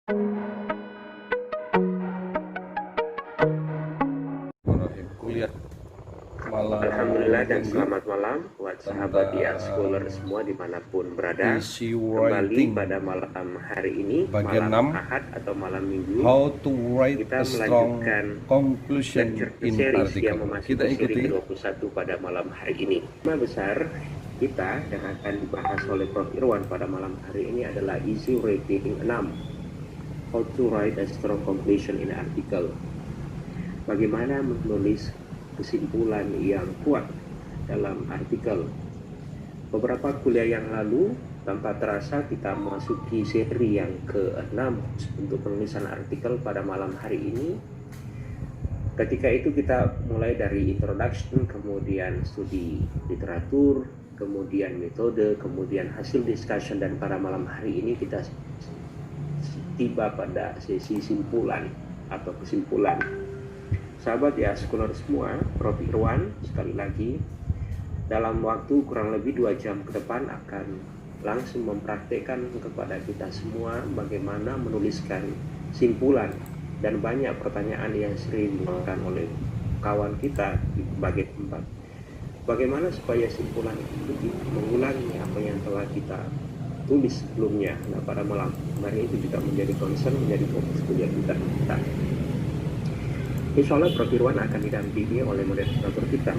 Kuliah malam. Alhamdulillah dan selamat malam buat sahabat DR Scholar semua dimanapun berada. Kembali pada malam hari ini, malam Ahad atau malam Minggu, How to write kita a strong melanjutkan conclusion lecture in series article. yang memasuki Kita seri ikuti. ke-21 pada malam hari ini. Tema besar kita yang akan dibahas oleh Prof. Irwan pada malam hari ini adalah Easy Writing 6. How to write a strong conclusion in article. Bagaimana menulis kesimpulan yang kuat dalam artikel. Beberapa kuliah yang lalu, tanpa terasa kita memasuki seri yang ke-6 untuk penulisan artikel pada malam hari ini. Ketika itu kita mulai dari introduction, kemudian studi literatur, kemudian metode, kemudian hasil discussion, dan pada malam hari ini kita tiba pada sesi simpulan atau kesimpulan. Sahabat ya Scholar semua, Prof. Irwan sekali lagi dalam waktu kurang lebih 2 jam ke depan akan langsung mempraktekkan kepada kita semua bagaimana menuliskan simpulan, dan banyak pertanyaan yang sering dilakukan oleh kawan kita di berbagai tempat. Bagaimana supaya simpulan itu mengulangi apa yang telah kita tulis sebelumnya. Nah, pada malam hari itu juga menjadi concern, menjadi fokus kuliah kita. Insya Allah Prof. Irwan akan didampingi oleh moderator kita,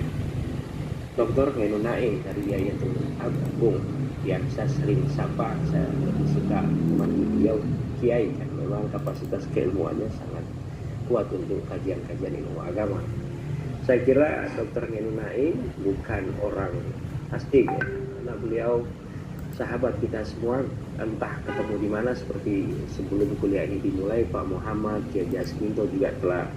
Dr. Ainun Naim dari Yayasan Agung, yang saya sering sapa, saya lebih suka memanggil beliau Kiai, kan memang kapasitas keilmuannya sangat kuat untuk kajian-kajian ilmu agama. Saya kira Dr. Ainun Naim bukan orang asing ya, karena beliau sahabat kita semua, entah ketemu di mana, seperti sebelum kuliah ini dimulai Pak Muhammad Kiai Jasminto juga telah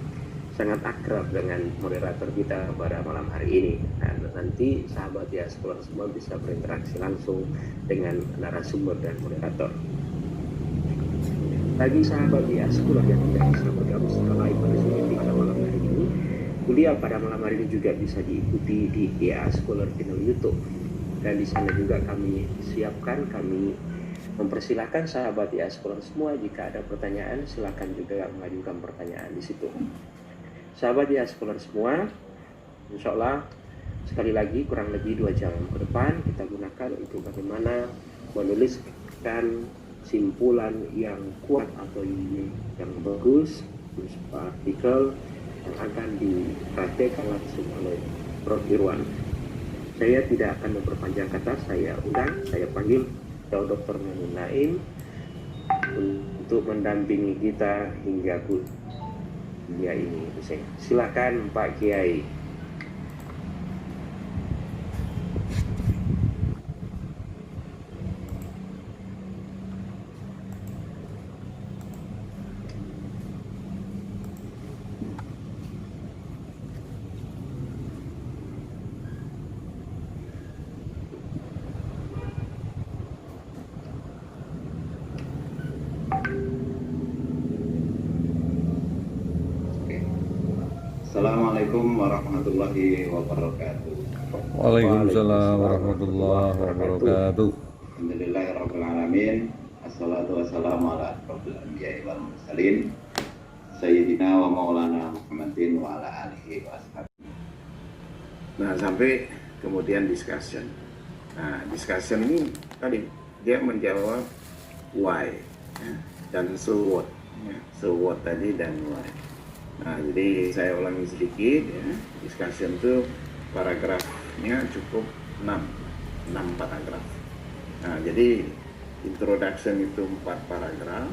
sangat akrab dengan moderator kita pada malam hari ini. Nah, nanti sahabat ya Scholar semua bisa berinteraksi langsung dengan narasumber dan moderator. Bagi sahabat ya Scholar yang tidak bisa bergabung secara live pada sesi pada malam hari ini, kuliah pada malam hari ini juga bisa diikuti di ya Scholar channel YouTube. Dan di sana juga kami siapkan, kami mempersilahkan sahabat ya Scholar semua, jika ada pertanyaan silakan juga mengajukan pertanyaan di situ. Sahabat ya Scholar semua, insya Allah sekali lagi kurang lebih 2 jam ke depan kita gunakan untuk bagaimana menuliskan simpulan yang kuat atau yang bagus berupa artikel yang akan dipraktekkan langsung oleh Prof. Irwan. Saya tidak akan memperpanjang kata, saya panggil Dr. Ainun Naim untuk mendampingi kita hingga kuliah ini. Silakan Pak Kiai. Assalamualaikum warahmatullahi wabarakatuh. Waalaikumsalam warahmatullahi wabarakatuh. Alhamdulillahirabbil alamin. Assalatu wassalamu ala asyrofil anbiya'i wal mursalin sayyidina wa maulana Muhammadin wa ala alihi wa ashabihi. Nah, sampai kemudian discussion. Nah, discussion ini tadi dia menjawab why ya, dan so what. Ya, so what tadi dan why. Nah, jadi saya ulangi sedikit ya. Discussion itu paragrafnya cukup 6 paragraf. Nah, jadi introduction itu 4 paragraf,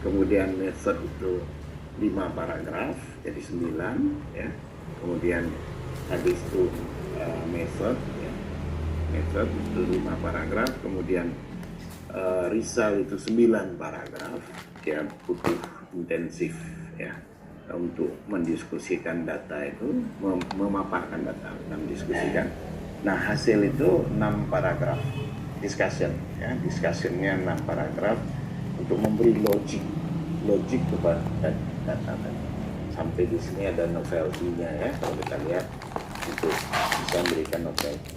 kemudian method itu 5 paragraf, jadi 9 ya. Kemudian habis itu method ya. Method itu 5 paragraf, kemudian result itu 9 paragraf ya, butuh intensif ya untuk mendiskusikan data itu, memaparkan data, mendiskusikan. Nah, hasil itu 6 paragraf discussion ya, discussionnya 6 paragraf untuk memberi logik kepada data tadi. Sampai di sini ada novelty-nya ya, kalau kita lihat untuk bisa memberikan novelty.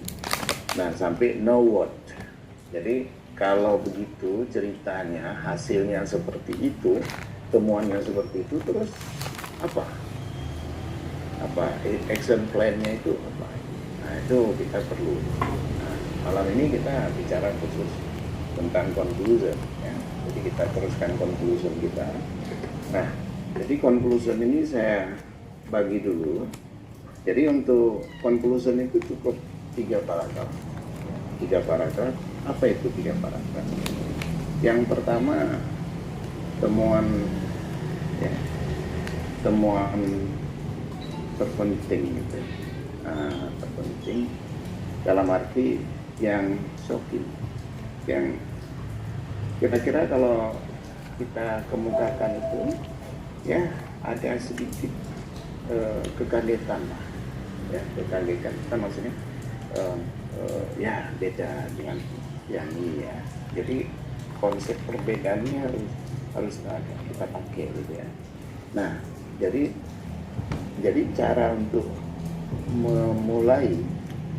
Nah, sampai know what. Jadi kalau begitu ceritanya, hasilnya seperti itu, temuannya seperti itu, terus apa action plan-nya itu apa? Nah, itu kita perlu. Nah, malam ini kita bicara khusus tentang conclusion, ya. Jadi kita teruskan conclusion kita. Nah, jadi conclusion ini saya bagi dulu. Jadi untuk conclusion itu cukup 3 paragraf. 3 paragraf. Apa itu 3 paragraf? Yang pertama, temuan terpenting gitu. Terpenting dalam arti yang shocking, yang kira-kira kalau kita kemukakan itu ya ada sedikit kekagetan lah, ya kekagetan kan maksudnya ya beda dengan yang ini ya. Jadi konsep perbedaannya harus ada kita pakai gitu ya. Nah, jadi cara untuk memulai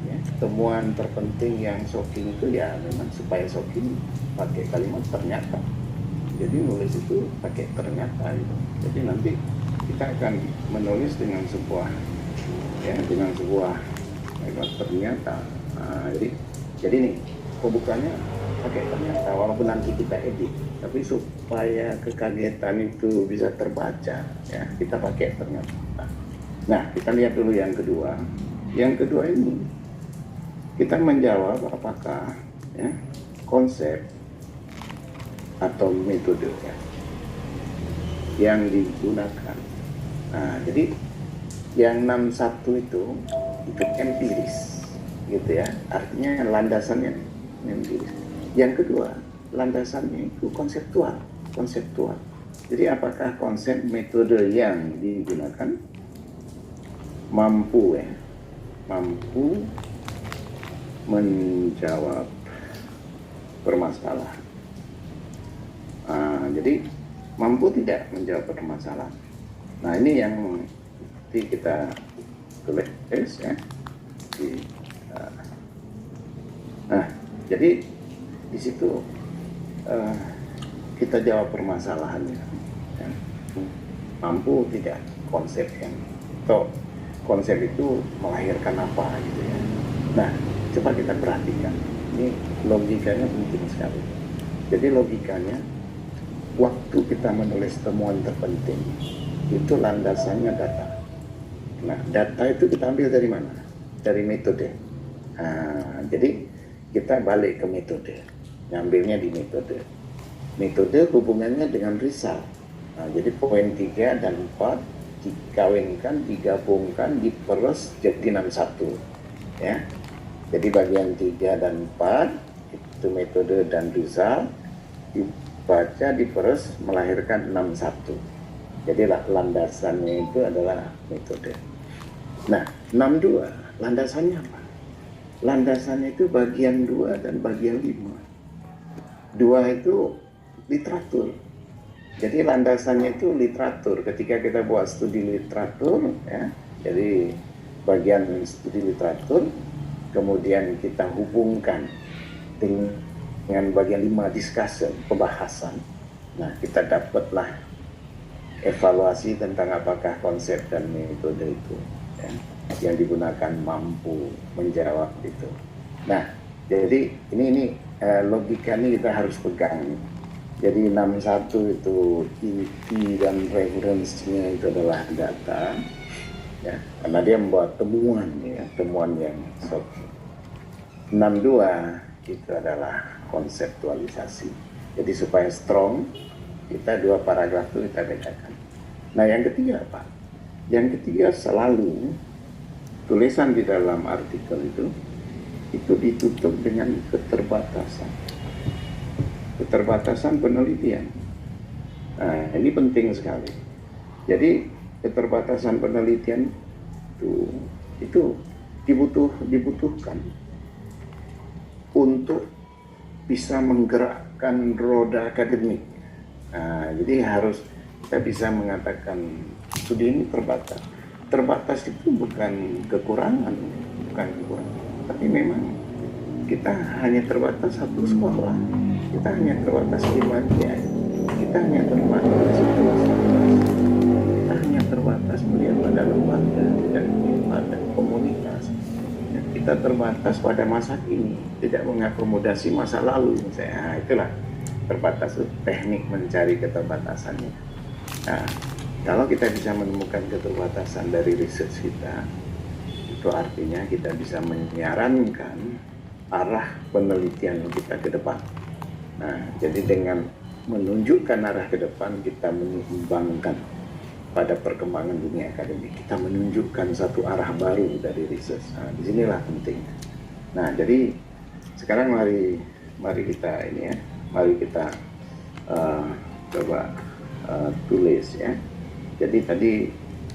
ya, temuan terpenting yang shocking itu ya memang supaya shocking pakai kalimat ternyata. Jadi nulis itu pakai ternyata gitu. Jadi nanti kita akan menulis dengan sebuah ternyata. Nah, jadi nih pembukaannya pakai ternyata, walaupun nanti kita edit, tapi supaya kekagetan itu bisa terbaca ya kita pakai ternyata. Nah, kita lihat dulu yang kedua. Yang kedua ini kita menjawab apakah ya konsep atau metode ya, yang digunakan. Nah, jadi yang 61 itu empiris gitu ya, artinya landasannya empiris. Yang kedua, landasannya itu konseptual. Jadi apakah konsep metode yang digunakan mampu menjawab permasalahan. Jadi mampu tidak menjawab permasalahan. Nah, ini yang nanti kita tulis ya. Jadi di situ kita jawab permasalahannya. Ya. Mampu tidak konsep yang atau konsep itu melahirkan apa gitu ya. Nah, coba kita perhatikan. Ini logikanya penting sekali. Jadi logikanya, waktu kita menulis temuan terpenting, itu landasannya data. Nah, data itu kita ambil dari mana? Dari metode. Jadi kita balik ke metode, ngambilnya di metode. Metode hubungannya dengan result. Nah, jadi poin 3 dan 4 dikawinkan, digabungkan, diperes jadi 61 ya. Jadi bagian 3 dan 4 itu metode dan result, dibaca, diperes melahirkan 61. Jadi landasannya itu adalah metode. Nah, 62 landasannya apa? Landasannya itu bagian 2 dan bagian 5. 2 itu literatur. Jadi landasannya itu literatur. Ketika kita buat studi literatur, ya, jadi bagian studi literatur, kemudian kita hubungkan dengan bagian 5 discussion, pembahasan. Nah, kita dapatlah evaluasi tentang apakah konsep dan metode itu ya, yang digunakan mampu menjawab itu. Nah, jadi ini logika ini kita harus pegang. Jadi 61 itu inti dan referensinya itu adalah data, ya, karena dia membuat temuan, ya, temuan yang shocking. 62 itu adalah konseptualisasi. Jadi supaya strong, kita 2 paragraf itu kita bedakan. Nah, yang ketiga apa? Yang ketiga selalu tulisan di dalam artikel itu ditutup dengan keterbatasan penelitian. Nah, ini penting sekali. Jadi keterbatasan penelitian itu dibutuhkan untuk bisa menggerakkan roda akademik. Nah, jadi harus kita bisa mengatakan studi ini terbatas. Terbatas itu bukan kekurangan, tapi memang kita hanya terbatas satu sekolah, kita hanya terbatas 5 kiai, kita hanya terbatas kita hanya terbatas melihat pada lembaga dan pada komunitas. Kita terbatas pada masa kini, tidak mengakomodasi masa lalu. Misalnya, itulah terbatas, teknik mencari keterbatasannya. Nah, kalau kita bisa menemukan keterbatasan dari riset kita, itu artinya kita bisa menyarankan arah penelitian kita ke depan. Nah, jadi dengan menunjukkan arah ke depan, kita menyumbangkan pada perkembangan dunia akademik, kita menunjukkan satu arah baru dari riset. Nah, disinilah pentingnya. Nah, jadi sekarang mari kita ini ya, mari kita coba tulis ya. Jadi tadi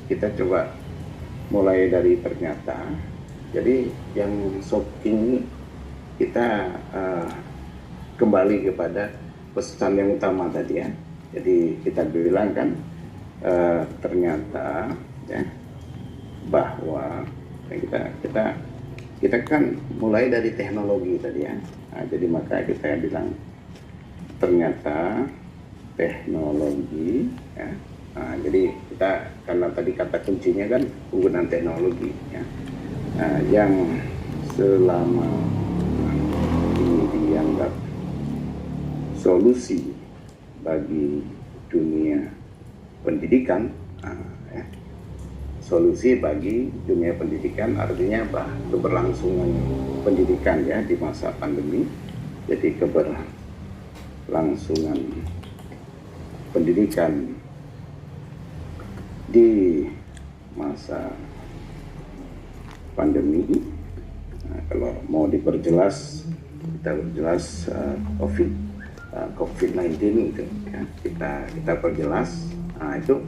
kita coba mulai dari ternyata. Jadi yang shocking kita kembali kepada pesan yang utama tadi ya. Jadi kita bilang kan ternyata ya bahwa kita kan mulai dari teknologi tadi ya. Nah, jadi maka kita bilang ternyata teknologi ya. Nah, jadi kita karena tadi kata kuncinya kan penggunaan teknologi ya. Nah, yang selama ini dianggap solusi bagi dunia pendidikan, ya. Solusi bagi dunia pendidikan artinya apa? Keberlangsungan pendidikan ya di masa pandemi. Jadi keberlangsungan pendidikan di masa pandemi. Nah, kalau mau diperjelas, kita perjelas COVID-19 itu ya, kita perjelas. Nah, itu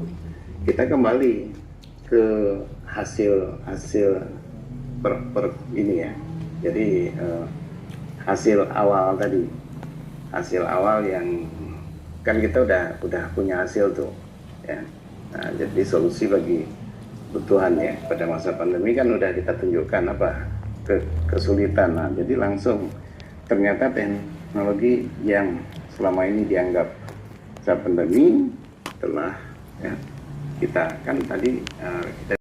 kita kembali ke hasil ini ya. Jadi hasil awal tadi, hasil awal yang kan kita udah punya hasil tuh ya. Nah, jadi solusi bagi kebutuhan ya pada masa pandemi kan udah kita tunjukkan apa kesulitan. Nah, jadi langsung ternyata teknologi yang selama ini dianggap saat pandemi telah ya kita kan tadi kita